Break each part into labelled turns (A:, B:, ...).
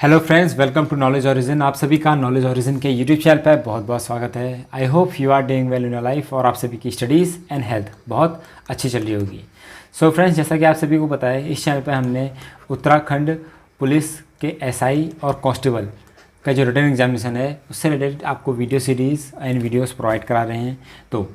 A: Hello friends, welcome to Knowledge Origin. आप सभी का नॉलेज ओरिजिन के यूट्यूब चैनल पर बहुत बहुत स्वागत है। I hope you are doing well in your life और आप सभी की स्टडीज़ एंड हेल्थ बहुत अच्छी चल रही होगी। सो फ्रेंड्स, जैसा कि आप सभी को पता है, इस चैनल पर हमने उत्तराखंड पुलिस के एसआई और कांस्टेबल का जो रिटन एग्जामिनेशन है उससे रिलेटेड आपको video series and videos provide करा रहे हैं। तो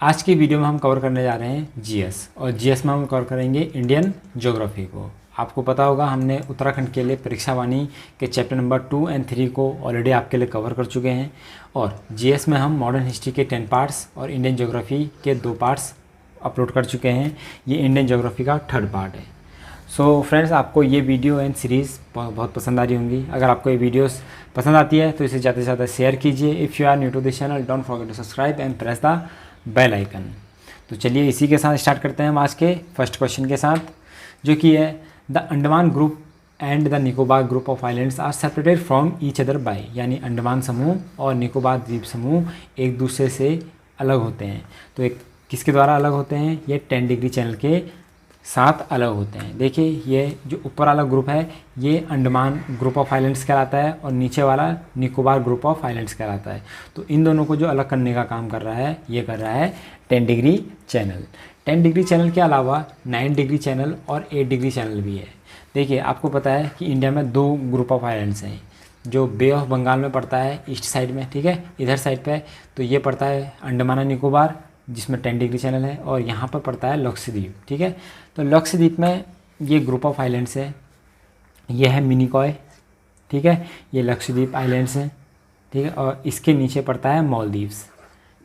A: आज की वीडियो में हम कवर करने जा रहे हैं जीएस, और जीएस में हम कवर करेंगे इंडियन ज्योग्राफी को। आपको पता होगा हमने उत्तराखंड के लिए परीक्षा वाणी के चैप्टर नंबर 2 एंड 3 को ऑलरेडी आपके लिए कवर कर चुके हैं, और जीएस में हम मॉडर्न हिस्ट्री के 10 पार्ट्स और इंडियन ज्योग्राफी के 2 पार्ट्स अपलोड कर चुके हैं। ये इंडियन ज्योग्राफी का 3rd पार्ट है। सो फ्रेंड्स, आपको ये वीडियो एंड सीरीज़ बहुत पसंद आ रही होंगी। अगर आपको ये वीडियोस पसंद आती है तो इसे ज़्यादा से ज़्यादा शेयर कीजिए। If you are new to this channel, don't forget to subscribe and press the bell icon. तो चलिए इसी के साथ स्टार्ट करते हैं हम आज के फर्स्ट क्वेश्चन के साथ, जो कि है the Andaman group and the Nicobar group of islands are separated from each other by, यानी अंडमान समूह और निकोबार द्वीप समूह एक दूसरे से अलग होते हैं। तो एक किसके द्वारा अलग होते हैं? ये 10 डिग्री चैनल के साथ अलग होते हैं। देखिए, ये जो ऊपर वाला ग्रुप है ये अंडमान ग्रुप ऑफ आइलैंड्स कहलाता है और नीचे वाला निकोबार ग्रुप ऑफ आइलैंड्स कहलाता है। तो इन दोनों को जो अलग करने का काम कर रहा है, ये कर रहा है 10 डिग्री चैनल। 10 डिग्री चैनल के अलावा 9 डिग्री चैनल और 8 डिग्री चैनल भी है। देखिए, आपको पता है कि इंडिया में 2 ग्रुप ऑफ आइलैंड्स हैं, जो बे ऑफ बंगाल में पड़ता है ईस्ट साइड में, ठीक है, इधर साइड पे। तो ये पड़ता है अंडमान एंड निकोबार, जिसमें 10 डिग्री चैनल है, और यहाँ पर पड़ता है लक्षद्वीप, ठीक है। तो लक्षद्वीप में ये ग्रुप ऑफ आइलैंड्स है, ये है मिनिकॉय, ठीक है, ये लक्षद्वीप आइलैंड्स हैं, ठीक है, और इसके नीचे पड़ता है मालदीव्स,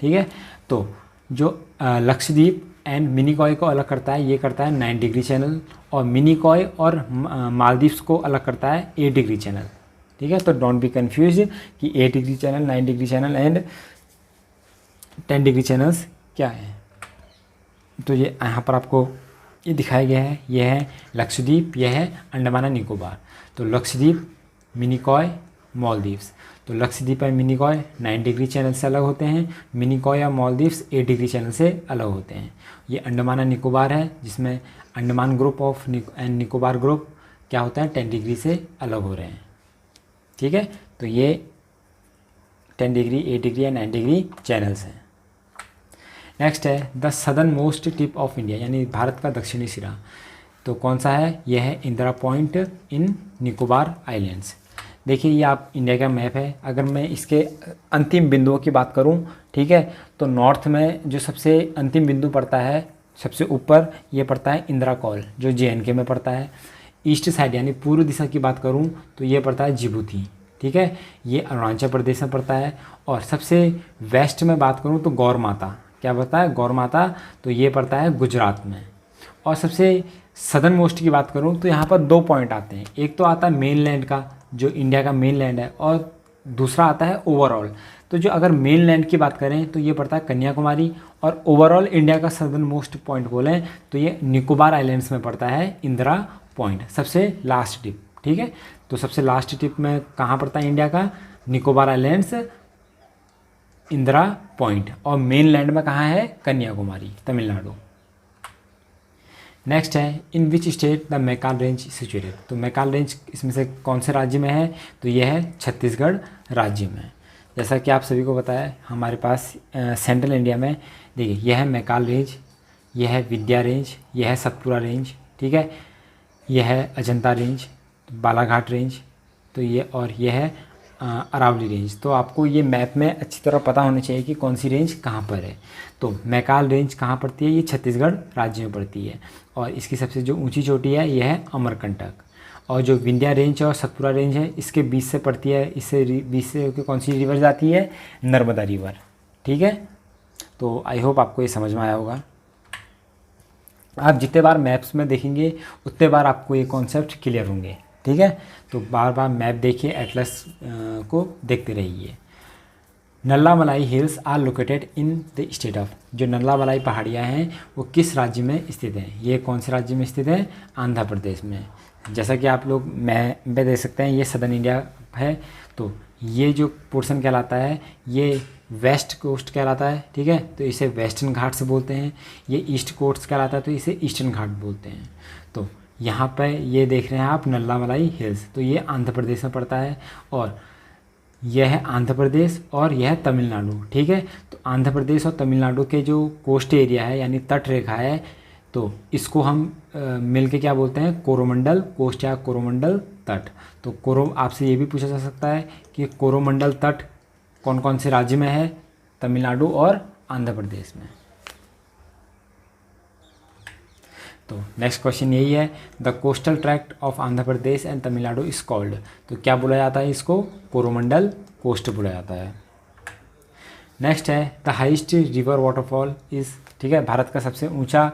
A: ठीक है। तो जो लक्षद्वीप एंड मिनिकॉय को अलग करता है, ये करता है 9 डिग्री चैनल, और मिनिकॉय और मालदीव्स को अलग करता है 8 डिग्री चैनल, ठीक है। तो डोंट बी कन्फ्यूज कि 8 degree channel, 9 degree channel and 10 degree channels क्या है। तो ये यहाँ पर आपको ये दिखाया गया है, ये है लक्षद्वीप, ये है अंडमान एंड निकोबार। तो लक्षद्वीप, मिनिकॉय, मालदीव्स। तो लक्षद्वीप और मिनिकॉय 9 डिग्री चैनल से अलग होते हैं, मिनिकॉय और मालदीव्स 8 डिग्री चैनल से अलग होते हैं। ये अंडमान एंड निकोबार है, जिसमें Andaman group of and Nicobar group क्या होता है 10 डिग्री से अलग हो रहे हैं, ठीक है। तो ये 10 डिग्री, 8 डिग्री या 9 डिग्री चैनल्स हैं। नेक्स्ट है the southern most tip of India, यानी भारत का दक्षिणी सिरा। तो कौन सा है? यह है Indira point in Nicobar islands. देखिए, ये आप इंडिया का मैप है। अगर मैं इसके अंतिम बिंदुओं की बात करूं, ठीक है, तो नॉर्थ में जो सबसे अंतिम बिंदु पड़ता है सबसे ऊपर, ये पड़ता है इंदिरा कॉल, जो JNK में पड़ता है। ईस्ट साइड यानी पूर्व दिशा की बात करूं तो ये पड़ता है जिबूती, ठीक है, ये अरुणाचल प्रदेश में पड़ता है। और सबसे वेस्ट में बात करूँ तो गौर माता, क्या पड़ता है? गौर माता, तो ये पड़ता है गुजरात में। और सबसे सदर्न मोस्ट की बात करूं तो यहाँ पर 2 पॉइंट आते हैं। एक तो आता है मेन लैंड का, जो इंडिया का मेन लैंड है, और दूसरा आता है ओवरऑल। तो जो अगर मेन लैंड की बात करें तो ये पड़ता है कन्याकुमारी, और ओवरऑल इंडिया का सदर्न मोस्ट पॉइंट बोलें तो ये निकोबार आइलैंड्स में पड़ता है इंदिरा पॉइंट, सबसे लास्ट टिप, ठीक है। तो सबसे लास्ट टिप में कहाँ पड़ता है इंडिया का? Nicobar islands, Indira point. और मेन लैंड में कहाँ है? कन्याकुमारी, तमिलनाडु। नेक्स्ट है in which state the Maikal range situated. तो मैकाल रेंज इसमें से कौन से राज्य में है? तो यह है छत्तीसगढ़ राज्य में। जैसा कि आप सभी को पता है, हमारे पास सेंट्रल इंडिया में देखिए, यह है मैकाल रेंज, यह है विंध्या रेंज, यह है सतपुरा रेंज, ठीक है, यह है अजंता रेंज, बालाघाट रेंज, तो ये, और यह है अरावली रेंज। तो आपको ये मैप में अच्छी तरह पता होना चाहिए कि कौन सी रेंज कहाँ पर है। तो मैकाल रेंज कहाँ पड़ती है? ये छत्तीसगढ़ राज्य में पड़ती है, और इसकी सबसे जो ऊंची चोटी है यह है अमरकंटक। और जो विंध्या रेंज और सतपुरा रेंज है, इसके बीच से पड़ती है, इससे बीच से कौन सी रिवर जाती है? नर्मदा रिवर, ठीक है। तो आई होप आपको ये समझ में आया होगा। आप जितने बार मैप्स में देखेंगे उतने बार आपको ये कॉन्सेप्ट क्लियर होंगे, ठीक है। तो बार बार मैप देखिए, एटलस को देखते रहिए। Nalla Malai hills are located in the state of. जो नल्ला मलाई पहाड़ियाँ हैं वो किस राज्य में स्थित हैं? ये कौन से राज्य में स्थित है? आंध्र प्रदेश में। जैसा कि आप लोग मैप में देख सकते हैं, ये सदर्न इंडिया है। तो ये जो पोर्शन कहलाता है ये वेस्ट कोस्ट कहलाता है, ठीक है, तो इसे वेस्टर्न घाट से बोलते हैं। ये ईस्ट कोस्ट कहलाता है तो इसे ईस्टर्न घाट बोलते हैं। तो यहाँ पे ये देख रहे हैं आप नल्लामलाई हिल्स, तो ये आंध्र प्रदेश में पड़ता है, और यह है आंध्र प्रदेश और यह है तमिलनाडु। ठीक है, तो आंध्र प्रदेश और तमिलनाडु के जो कोस्ट एरिया है यानी तट रेखा है, तो इसको हम मिल के क्या बोलते हैं, कोरोमंडल कोस्ट या कोरोमंडल तट। तो आपसे ये भी पूछा जा सकता है कि कोरोमंडल तट कौन कौन से राज्य में है, तमिलनाडु और आंध्र प्रदेश में। तो नेक्स्ट क्वेश्चन यही है, the coastal tract of Andhra Pradesh and Tamil Nadu is called. तो क्या बोला जाता है इसको, कोरोमंडल कोस्ट बोला जाता है। नेक्स्ट है the highest river waterfall is, ठीक है, भारत का सबसे ऊंचा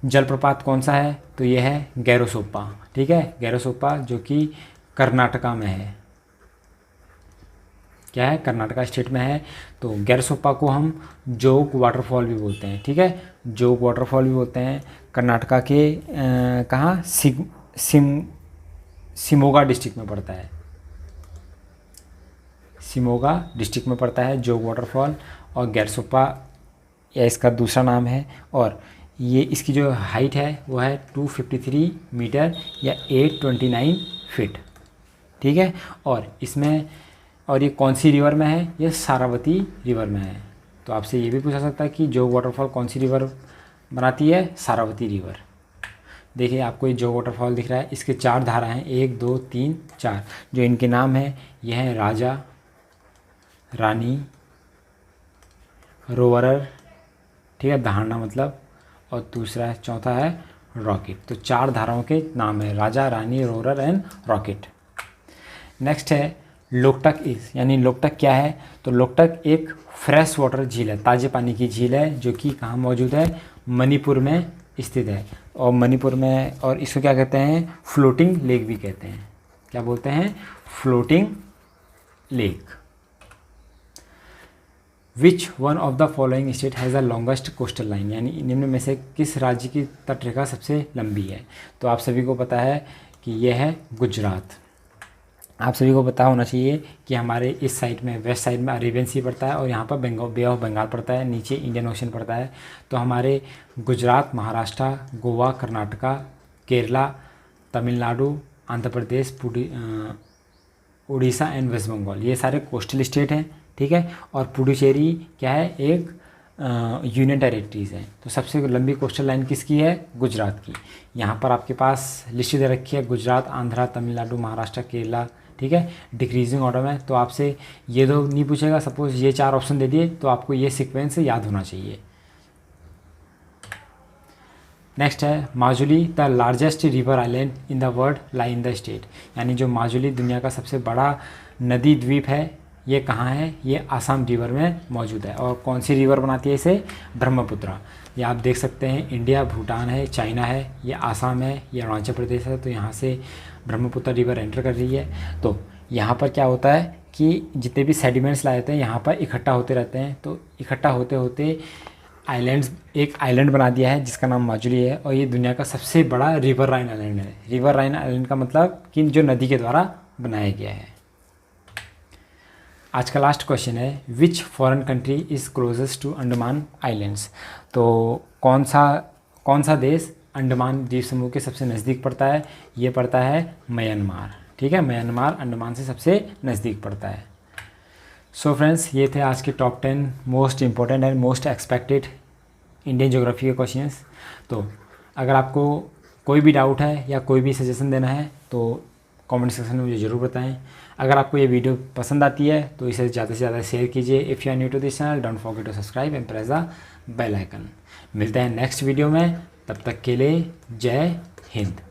A: जलप्रपात कौन सा है, तो यह है गैरोसोप्पा। ठीक है, गैरोसोप्पा जो कि कर्नाटका में है, क्या है, कर्नाटका स्टेट में है। तो गैरोसोप्पा को हम जोग वाटरफॉल भी बोलते हैं। ठीक है, जोग वाटरफॉल भी बोलते हैं। कर्नाटका के कहाँ, शिमोगा डिस्ट्रिक्ट में पड़ता है, शिमोगा डिस्ट्रिक्ट में पड़ता है जोग वाटरफॉल, और गैरोसोप्पा या इसका दूसरा नाम है। और ये इसकी जो हाइट है वो है 253 मीटर या 829 फीट। ठीक है, और ये कौन सी रिवर में है, ये सारावती रिवर में है। तो आपसे ये भी पूछा सकता है कि जोग वाटरफॉल कौन सी रिवर बनाती है, सारावती रिवर। देखिए आपको ये जोग वाटरफॉल दिख रहा है, इसके 4 धारा हैं, 1 2 3 4, जो इनके नाम हैं यह है राजा, रानी, रोवरर, ठीक है, धारणा मतलब, और दूसरा चौथा है रॉकेट। तो 4 धाराओं के नाम है, राजा, रानी, रोवरर एंड रॉकेट। नेक्स्ट है लोकटक इज, यानी लोकटक क्या है, तो लोकटक एक फ्रेश वाटर झील है, ताज़े पानी की झील है, जो कि कहाँ मौजूद है, मणिपुर में स्थित है। और मणिपुर में, और इसको क्या कहते हैं, फ्लोटिंग लेक भी कहते हैं। क्या बोलते हैं, floating lake. Which one of the following state has the longest coastal line, यानी निम्न में से किस राज्य की तटरेखा सबसे लंबी है। तो आप सभी को पता है कि यह है गुजरात। आप सभी को पता होना चाहिए कि हमारे इस साइड में, वेस्ट साइड में अरेबियन सी पड़ता है, और यहाँ पर बे ऑफ बंगाल पड़ता है, नीचे इंडियन ओशन पड़ता है। तो हमारे गुजरात, महाराष्ट्र, गोवा, कर्नाटका, केरला, तमिलनाडु, आंध्र प्रदेश, उड़ीसा एंड वेस्ट बंगाल, ये सारे कोस्टल स्टेट हैं। ठीक है, और पुडुचेरी क्या है, एक यूनियन टेरिटरीज़ है। तो सबसे लंबी कोस्टल लाइन किसकी है, गुजरात की। यहाँ पर आपके पास लिस्ट दे रखी है, गुजरात, आंध्रा, तमिलनाडु, महाराष्ट्र, केरला। ठीक है, डिक्रीजिंग ऑर्डर में। तो आपसे ये दो नहीं पूछेगा, सपोज ये 4 ऑप्शन दे दिए, तो आपको ये सीक्वेंस याद होना चाहिए। नेक्स्ट है Majuli, the largest river island in the world lie in the state, यानी जो माजुली दुनिया का सबसे बड़ा नदी द्वीप है, ये कहाँ है, ये आसाम रिवर में मौजूद है। और कौन सी रिवर बनाती है इसे, ब्रह्मपुत्रा। ये आप देख सकते हैं, इंडिया, भूटान है, चाइना है, ये आसाम है, ये अरुणाचल प्रदेश है। तो यहाँ से ब्रह्मपुत्र रिवर एंटर कर रही है। तो यहाँ पर क्या होता है कि जितने भी सेडिमेंट्स लाए जाते हैं यहाँ पर इकट्ठा होते रहते हैं। तो इकट्ठा होते होते एक आइलैंड बना दिया है जिसका नाम माजुली है, और ये दुनिया का सबसे बड़ा रिवर राइन आइलैंड है। रिवर राइन आइलैंड का मतलब कि जो नदी के द्वारा बनाया गया है। आज का लास्ट क्वेश्चन है, which foreign country is closest to Andaman islands. तो कौन सा देश अंडमान द्वीप समूह के सबसे नज़दीक पड़ता है, ये पड़ता है म्यांमार। ठीक है, म्यांमार अंडमान से सबसे नज़दीक पड़ता है। सो फ्रेंड्स, ये थे आज के top 10 most important and most expected Indian geography के क्वेश्चंस। तो अगर आपको कोई भी डाउट है या कोई भी सजेशन देना है तो कमेंट सेक्शन में मुझे ज़रूर बताएं। अगर आपको ये वीडियो पसंद आती है तो इसे ज़्यादा से ज़्यादा शेयर कीजिए। If you are new to this channel, don't forget to subscribe and press the bell icon. मिलते हैं नेक्स्ट वीडियो में, तब तक के लिए जय हिंद।